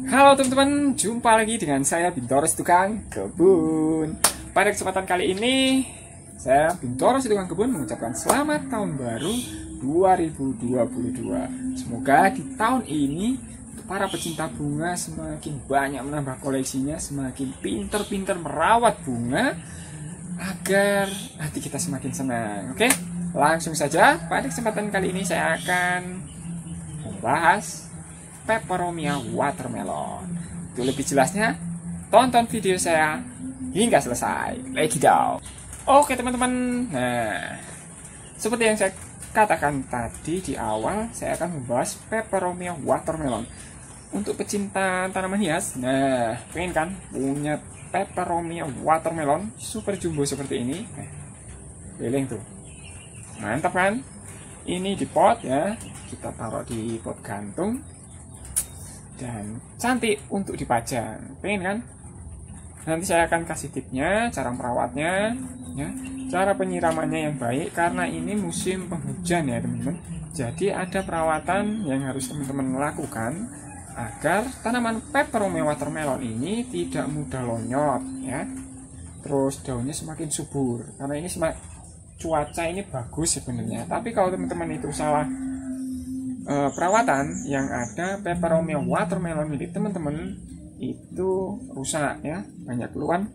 Halo teman-teman, jumpa lagi dengan saya Bintoros Tukang Kebun. Pada kesempatan kali ini, saya Bintoros Tukang Kebun mengucapkan selamat tahun baru 2022. Semoga di tahun ini para pecinta bunga semakin banyak menambah koleksinya, semakin pinter-pinter merawat bunga agar hati kita semakin senang. Oke, langsung saja pada kesempatan kali ini saya akan membahas Peperomia watermelon. Untuk lebih jelasnya, tonton video saya hingga selesai. Let's go. Oke teman-teman, nah seperti yang saya katakan tadi di awal, saya akan membahas Peperomia watermelon. Untuk pecinta tanaman hias, nah pengen kan punya Peperomia watermelon super jumbo seperti ini? Beling tuh, mantap kan? Ini di pot ya, kita taruh di pot gantung dan cantik untuk dipajang. Pengen kan? Nanti saya akan kasih tipsnya, cara merawatnya ya, cara penyiramannya yang baik, karena ini musim penghujan ya teman-teman. Jadi ada perawatan yang harus teman-teman lakukan agar tanaman Peperomia watermelon ini tidak mudah lonyot ya. Terus daunnya semakin subur, karena ini cuaca ini bagus sebenarnya. Tapi kalau teman-teman itu salah perawatan, yang ada Peperomia watermelon milik teman-teman itu rusak ya, banyak keluhan,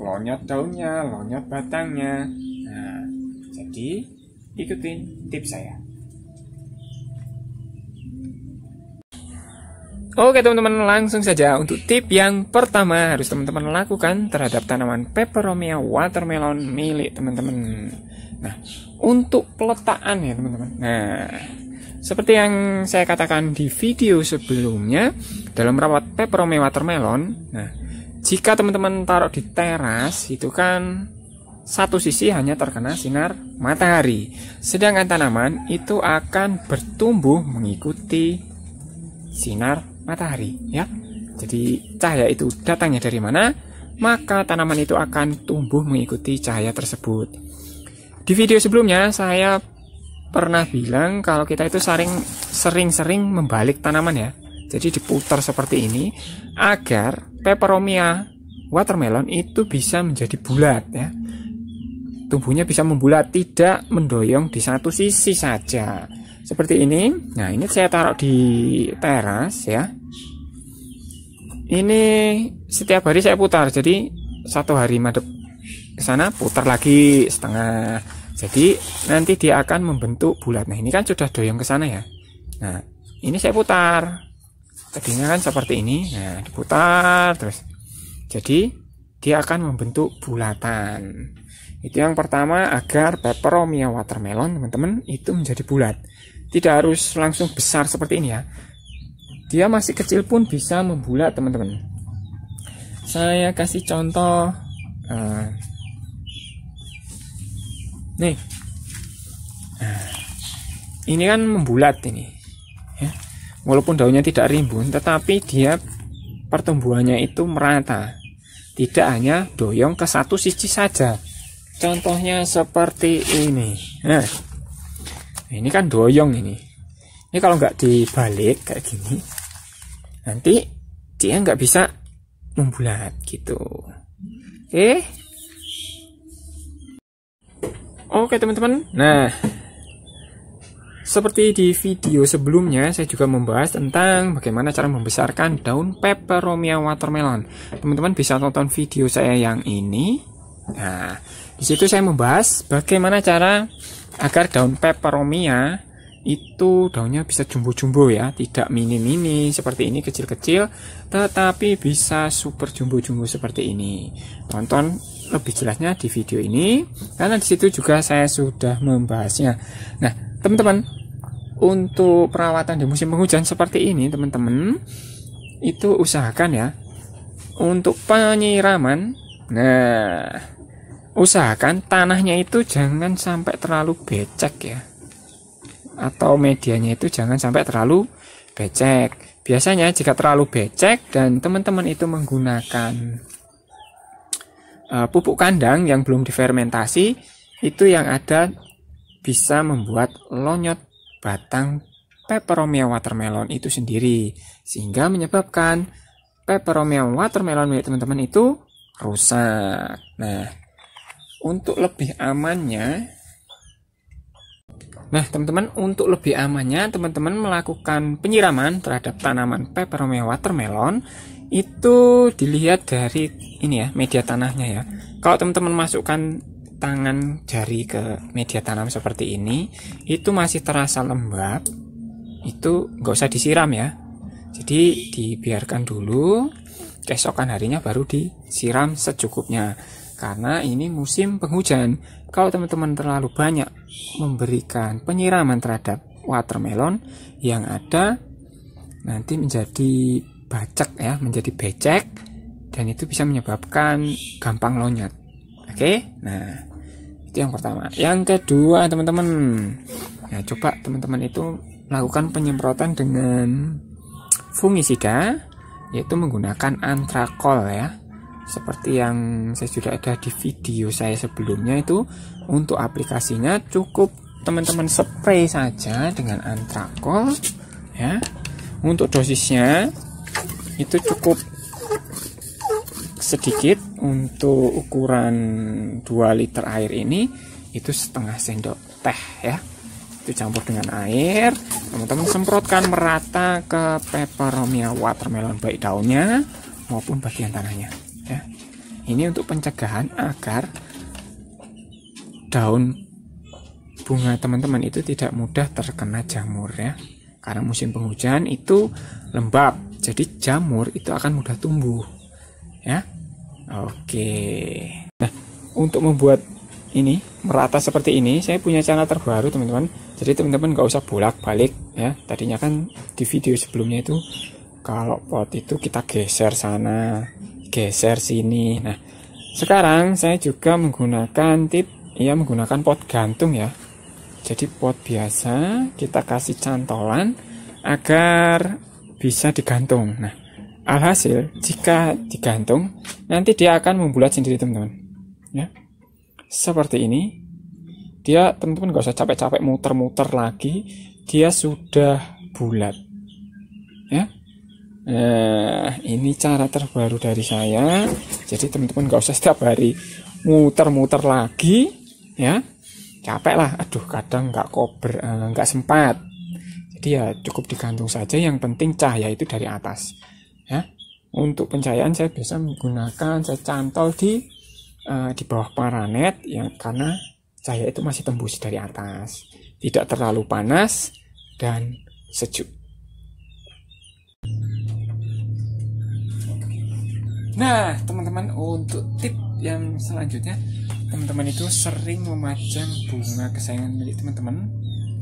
lonyot daunnya, lonyot batangnya. Nah, jadi ikutin tips saya. Oke teman-teman, langsung saja untuk tip yang pertama harus teman-teman lakukan terhadap tanaman Peperomia watermelon milik teman-teman. Nah, untuk peletakan ya teman-teman. Nah, seperti yang saya katakan di video sebelumnya, dalam merawat Peperomia watermelon, nah, jika teman-teman taruh di teras, itu kan satu sisi hanya terkena sinar matahari, sedangkan tanaman itu akan bertumbuh mengikuti sinar matahari ya. Jadi cahaya itu datangnya dari mana, maka tanaman itu akan tumbuh mengikuti cahaya tersebut. Di video sebelumnya saya pernah bilang kalau kita itu sering-sering membalik tanaman ya. Jadi diputar seperti ini agar Peperomia watermelon itu bisa menjadi bulat ya. Tumbuhnya bisa membulat, tidak mendoyong di satu sisi saja. Seperti ini. Nah, ini saya taruh di teras ya. Ini setiap hari saya putar. Jadi satu hari madep ke sana, putar lagi setengah. Jadi nanti dia akan membentuk bulat. Nah, ini kan sudah doyong ke sana ya. Nah, ini saya putar. Tadinya kan seperti ini. Nah, diputar terus. Jadi dia akan membentuk bulatan. Itu yang pertama, agar Peperomia watermelon teman-teman itu menjadi bulat. Tidak harus langsung besar seperti ini ya. Dia masih kecil pun bisa membulat teman-teman. Saya kasih contoh. Nih, nah, ini kan membulat ini ya. Walaupun daunnya tidak rimbun, tetapi dia pertumbuhannya itu merata, tidak hanya doyong ke satu sisi saja. Contohnya seperti ini. Nah, ini kan doyong ini. Ini kalau nggak dibalik kayak gini, nanti dia nggak bisa membulat gitu. Oke teman-teman, nah seperti di video sebelumnya saya juga membahas tentang bagaimana cara membesarkan daun Peperomia watermelon. Teman-teman bisa tonton video saya yang ini. Nah, di situ saya membahas bagaimana cara agar daun Peperomia itu daunnya bisa jumbo-jumbo ya, tidak mini-mini seperti ini kecil-kecil, tetapi bisa super jumbo-jumbo seperti ini. Tonton lebih jelasnya di video ini, karena di situ juga saya sudah membahasnya. Nah, teman-teman, untuk perawatan di musim penghujan seperti ini, teman-teman, itu usahakan ya untuk penyiraman. Nah, usahakan tanahnya itu jangan sampai terlalu becek ya, atau medianya itu jangan sampai terlalu becek. Biasanya jika terlalu becek dan teman-teman itu menggunakan pupuk kandang yang belum difermentasi, itu yang ada bisa membuat lonyot batang peperomia watermelon itu sendiri, sehingga menyebabkan peperomia watermelon milik teman-teman itu rusak. Nah, untuk lebih amannya, teman-teman melakukan penyiraman terhadap tanaman peperomia watermelon itu dilihat dari ini ya, media tanahnya ya. Kalau teman-teman masukkan tangan jari ke media tanam seperti ini, itu masih terasa lembab, itu nggak usah disiram ya. Jadi dibiarkan dulu, keesokan harinya baru disiram secukupnya. Karena ini musim penghujan. Kalau teman-teman terlalu banyak memberikan penyiraman terhadap watermelon, yang ada nanti menjadi bacek ya, menjadi becek, dan itu bisa menyebabkan gampang lonyat. Oke, nah itu yang pertama. Yang kedua teman-teman, ya coba teman-teman itu melakukan penyemprotan dengan fungisida, yaitu menggunakan antrakol ya. Seperti yang saya sudah ada di video saya sebelumnya, itu untuk aplikasinya cukup teman-teman spray saja dengan antrakol ya. Untuk dosisnya itu cukup sedikit. Untuk ukuran 2 liter air ini itu setengah sendok teh ya. Itu campur dengan air, teman-teman semprotkan merata ke peperomia watermelon, baik daunnya maupun bagian tanahnya ya. Ini untuk pencegahan agar daun bunga teman-teman itu tidak mudah terkena jamur ya. Karena musim penghujan itu lembab, jadi jamur itu akan mudah tumbuh ya. Oke. Nah, untuk membuat ini merata seperti ini, saya punya cara terbaru teman-teman. Jadi teman-teman nggak usah bolak-balik ya. Tadinya kan di video sebelumnya itu kalau pot itu kita geser sana, geser sini. Nah, sekarang saya juga menggunakan menggunakan pot gantung ya. Jadi pot biasa kita kasih cantolan agar bisa digantung. Nah, alhasil jika digantung nanti dia akan membulat sendiri teman-teman ya. Seperti ini. Dia teman-teman gak usah capek-capek muter-muter lagi, dia sudah bulat ya. Nah, ini cara terbaru dari saya. Jadi teman-teman gak usah setiap hari muter-muter lagi ya. Capek lah, aduh kadang nggak sempat. Jadi ya cukup digantung saja, yang penting cahaya itu dari atas ya. Untuk pencahayaan saya biasa menggunakan, saya cantol di bawah paranet yang karena cahaya itu masih tembus dari atas, tidak terlalu panas dan sejuk. Nah teman-teman, untuk tip yang selanjutnya, teman-teman itu sering memajang bunga kesayangan milik teman-teman,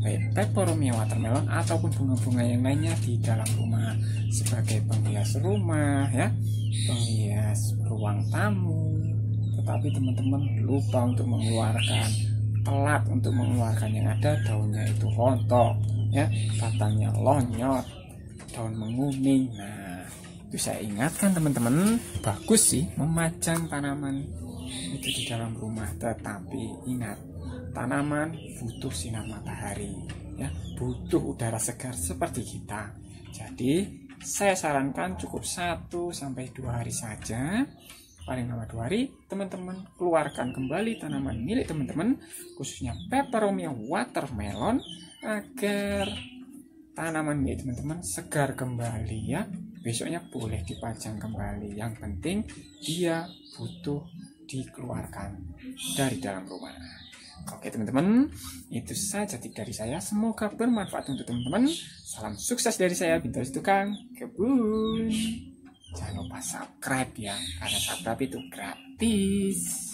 baik peperomia watermelon ataupun bunga-bunga yang lainnya di dalam rumah sebagai penghias rumah ya, penghias ruang tamu. Tetapi teman-teman lupa untuk telat untuk mengeluarkan, yang ada daunnya itu rontok ya, batangnya lonyot, daun menguning. Nah, itu saya ingatkan teman-teman, bagus sih memajang tanaman itu di dalam rumah, tetapi ingat, tanaman butuh sinar matahari ya, butuh udara segar seperti kita. Jadi saya sarankan cukup 1-2 hari saja, paling lama 2 hari, teman-teman keluarkan kembali tanaman milik teman-teman, khususnya peperomia watermelon, agar tanaman milik teman-teman segar kembali ya. Besoknya boleh dipajang kembali, yang penting dia butuh dikeluarkan dari dalam rumah. Oke teman-teman, itu saja tip dari saya, semoga bermanfaat untuk teman-teman. Salam sukses dari saya, Bintang Tukang Kebun. Jangan lupa subscribe ya, karena subscribe itu gratis.